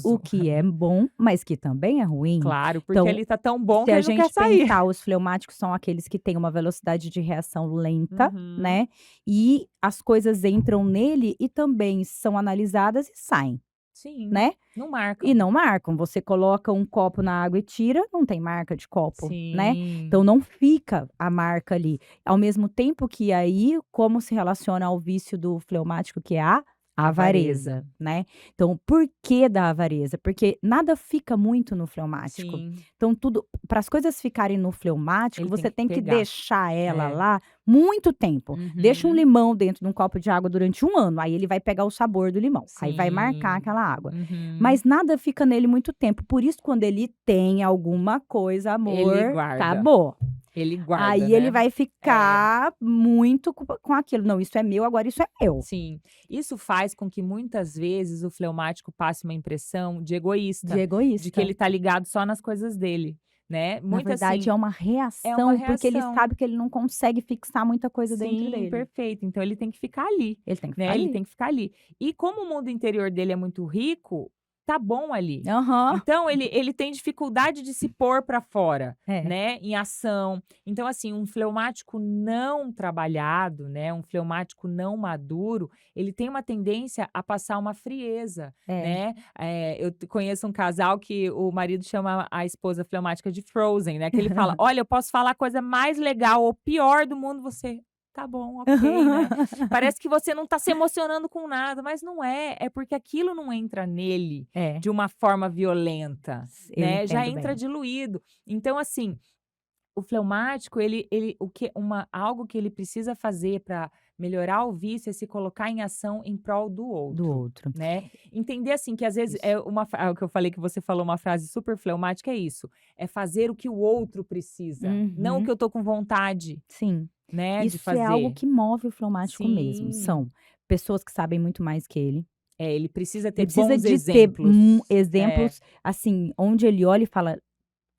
O gostoso. que é bom, mas que também é ruim. Claro, porque Então, ali tá tão bom se que a ele não quer gente sair. pensar, os fleumáticos são aqueles que têm uma velocidade de reação lenta, Uhum. né, e as coisas entram nele e também são analisadas e saem, Sim, né. não E marcam. não marcam. Você coloca um copo na água e tira, não tem marca de copo, né. Então Sim, não fica a marca ali. Ao mesmo tempo que aí, como se relaciona ao vício do fleumático, que é a avareza. avareza, né. Então, por que da avareza? Porque nada fica muito no fleumático. Sim, Então tudo para as coisas ficarem no fleumático, ele tem você que tem que pegar. deixar ela É. lá muito tempo. Deixa um Uhum. limão dentro de um copo de água durante 1 ano, aí ele vai pegar o sabor do limão, aí vai marcar Sim. aquela água. Uhum. Mas nada fica nele muito tempo, por isso quando ele tem alguma coisa, Ele amor, guarda, acabou. ele guarda, Aí ele né. vai É. ficar muito com aquilo: "Não, isso é meu, agora isso é meu", Sim, isso faz com que muitas vezes o fleumático passe uma impressão de de egoísta, de que ele egoísta. está ligado só nas coisas dele, né? Na Muito verdade, assim, é uma reação, porque ele reação. sabe que ele não consegue fixar muita coisa dentro Sim, dele. perfeito. Então ele tem que ficar ali, Ele tem que né, ficar ele ali. tem que ficar ali. E como o mundo interior dele é muito rico, tá bom ali. Aham. Então ele tem dificuldade de se pôr para fora, É. né, em ação. Então assim, um fleumático não trabalhado, né, um fleumático não maduro, ele tem uma tendência a passar uma frieza, É. né. Conheço um casal que o marido chama a esposa fleumática de Frozen, né, que ele fala: "Olha, eu posso falar a coisa mais legal ou pior do mundo, você tá bom, ok, né. Parece que você não tá se emocionando com nada, mas não é, é porque aquilo não entra nele É, de uma forma violenta, eu né, já entendo entra bem. diluído. Então assim, o fleumático ele o que uma algo que ele precisa fazer para melhorar o vício é se colocar em ação em prol do Do outro, outro. né. Entender assim que às vezes Isso. é o que eu falei que você falou uma frase super fleumática é isso, é fazer o que o outro precisa, não o Uhum. que eu tô com vontade, Sim. né, de Isso é algo fazer. que move o fleumático mesmo. Sim. São pessoas que sabem muito mais que ele. É, ele precisa ter Ele precisa bons de ter exemplos. É, exemplos, assim, onde ele olha e fala: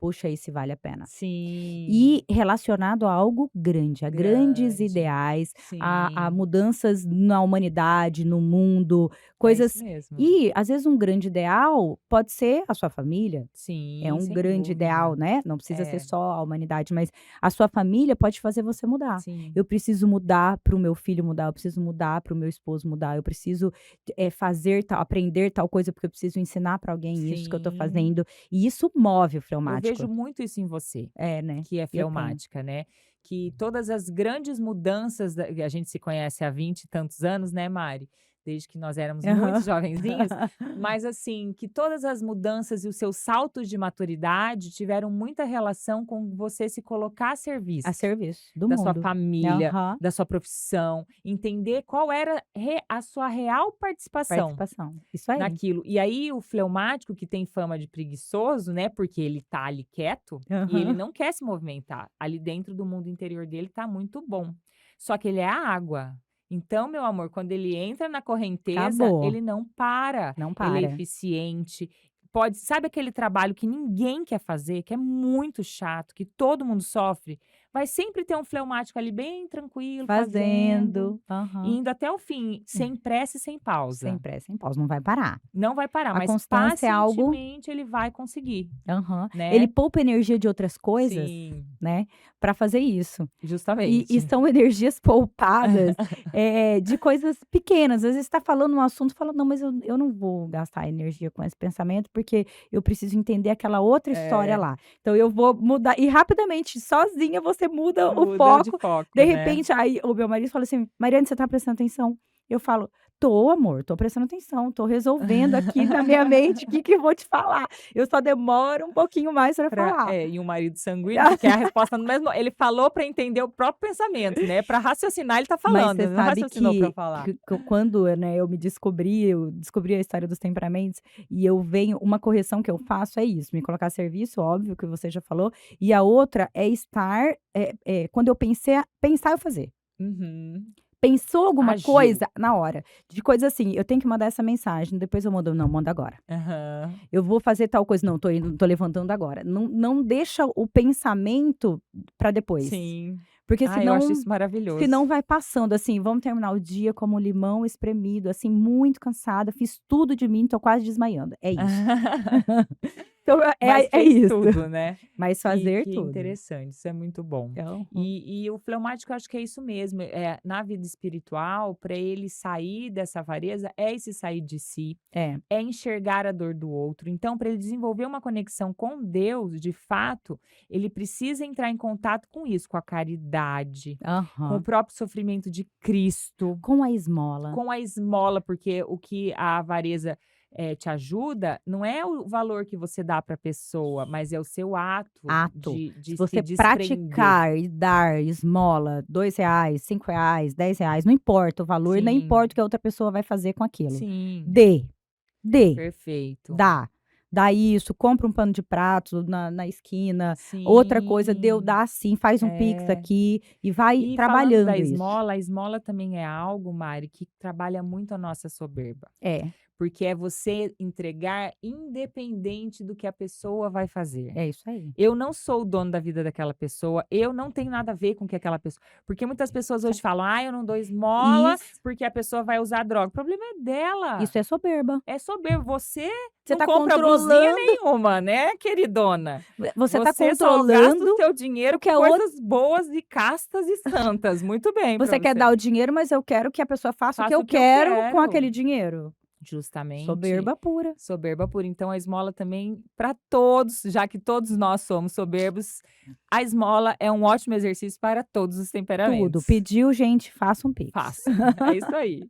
"Poxa, esse vale a pena". sim, E relacionado a algo grande, a grandes grande. ideais, a Sim, mudanças na humanidade, no mundo, é isso coisas. mesmo. E, às vezes, um grande ideal pode ser a sua família. É Sim, um sem grande ideal, dúvida. né, não precisa ser É, só a humanidade, mas a sua família pode fazer você mudar. sim, Eu preciso mudar para o meu filho mudar, eu preciso mudar para o meu esposo mudar, eu preciso, fazer tal aprender tal coisa, porque eu preciso ensinar para alguém isso que eu estou sim. fazendo, e isso move o Eu vejo fleumático. muito isso em você, É, né, que é eu tenho. fleumática, né, que todas as grandes mudanças da a gente se conhece há 20 e tantos anos, né, Mari, desde que nós éramos muito Aham. jovenzinhos, mas assim, que todas as mudanças e os seus saltos de maturidade tiveram muita relação com você se colocar a A serviço. serviço do Da sua mundo. família, Aham. da sua profissão, entender qual era a sua real participação Participação. Isso aí. naquilo. E aí o fleumático que tem fama de preguiçoso, né, porque ele tá ali quieto, e ele Aham. não quer se movimentar. Ali dentro do mundo interior dele tá muito bom. Só que ele é a água. Então, meu amor, quando ele entra na correnteza, Acabou. ele não para. Não Ele é para. eficiente. Pode, sabe aquele trabalho que ninguém quer fazer, que é muito chato, que todo mundo sofre? Vai sempre ter um fleumático ali bem tranquilo, fazendo, Fazendo. Aham. indo até o fim, sem pressa e sem pausa. Sem pressa, sem pausa, não vai parar. Não vai parar, A mas constância é algo. pacientemente ele vai conseguir, Aham. Ele né. poupa energia de outras coisas, Sim, né, para fazer isso. E justamente. são energias poupadas, de coisas pequenas. Às vezes está falando um assunto, fala: "Não, mas eu não vou gastar energia com esse pensamento, porque eu preciso entender aquela outra história É, lá. Então eu vou mudar", e rapidamente, sozinha, você muda o muda de foco. De foco, né. repente, aí o meu marido fala assim: "Mariana, você tá prestando atenção?" Eu falo: "Tô, amor, tô prestando atenção, tô resolvendo aqui na minha mente o que que eu vou te falar. Eu só demoro um pouquinho mais para falar." E um marido sanguíneo que quer a resposta no mesmo ele falou para entender o próprio pensamento, né, para raciocinar ele tá Mas falando, você ele não sabe raciocinou para que falar. quando, né, eu descobri a história dos temperamentos, e eu venho uma correção que eu faço é isso, me colocar a serviço, óbvio que você já falou, e a outra é estar, quando eu pensar eu fazer. Uhum. Pensou alguma Agiu. coisa, na hora, de coisa assim: "Eu tenho que mandar essa mensagem, depois eu mando", "Não, manda agora". Aham. "Eu vou fazer tal coisa", "Não, tô levantando agora". Não deixa o pensamento para depois. Sim. Porque Ah, eu acho senão isso maravilhoso. senão vai passando, assim, vamos terminar o dia como um limão espremido, assim, muito cansada, fiz tudo de mim, tô quase desmaiando. É isso. Então Mas é fez isso. tudo, né. Mas Que fazer que tudo. interessante, isso é muito bom. Aham. E o fleumático eu acho que é isso mesmo, na vida espiritual, para ele sair dessa avareza, é esse sair de si, É. é enxergar a dor do outro. Então, para ele desenvolver uma conexão com Deus, de fato, ele precisa entrar em contato com isso, com a caridade, com o Aham. próprio sofrimento de Cristo, Com a esmola. com a esmola, porque o que a avareza, te ajuda, não é o valor que você dá para a pessoa, mas é o seu ato Ato. de Se se você desprender. praticar e dar esmola, R$ 2, R$ 5, R$ 10, não importa o valor, nem importa o Sim, que a outra pessoa vai fazer com aquilo. sim, Dê, dê, perfeito. dá. Dá isso, compra um pano de prato na esquina, outra coisa, Sim, dá sim, faz um pix é. aqui e vai E falando da trabalhando isso. esmola, a esmola também é algo, Mari, que trabalha muito a nossa soberba. É. porque é você entregar independente do que a pessoa vai fazer. É isso aí. Eu não sou o dono da vida daquela pessoa, eu não tenho nada a ver com que aquela pessoa. Porque muitas pessoas hoje falam, eu não dou esmola Isso, porque a pessoa vai usar droga. O problema é dela. isso é soberba. É soberbo. Você Você não tá compra blusinha controlando, nenhuma, né, queridona? você tá Você só gasta o controlando seu dinheiro o que com a outra. coisas boas e castas e santas. Muito bem pra Você quer você. dar o dinheiro, mas eu quero que a pessoa faça o que Faça eu o que eu quero com quero. aquele dinheiro. Justamente. Soberba pura. Soberba pura. Então, a esmola também, para todos, já que todos nós somos soberbos, a esmola é um ótimo exercício para todos os Tudo. temperamentos. Pediu, gente, faça um pix. Faça. É isso aí.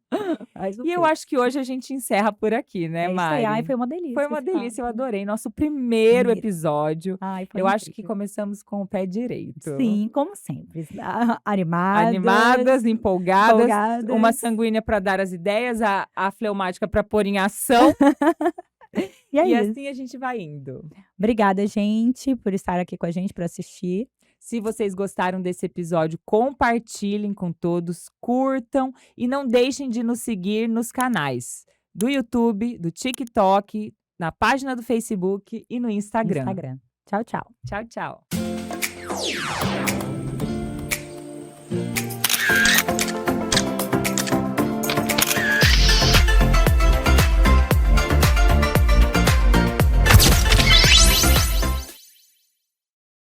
Faz o E eu pix. acho que hoje a gente encerra por aqui, né, É isso aí. Ai, Mari? foi uma delícia Foi uma esse delícia, eu papo. adorei. Nosso primeiro episódio. Ai, foi Eu acho que incrível. começamos com o pé direito. Sim, como sempre. Animadas, empolgadas, uma empolgadas. sanguínea para dar as ideias, a fleumática para pôr em ação. E é E isso. assim a gente vai indo. Obrigada, gente, por estar aqui com a gente, por assistir. Se vocês gostaram desse episódio, compartilhem com todos, curtam e não deixem de nos seguir nos canais do YouTube, do TikTok, na página do Facebook e no Instagram. Tchau, tchau. Tchau, tchau.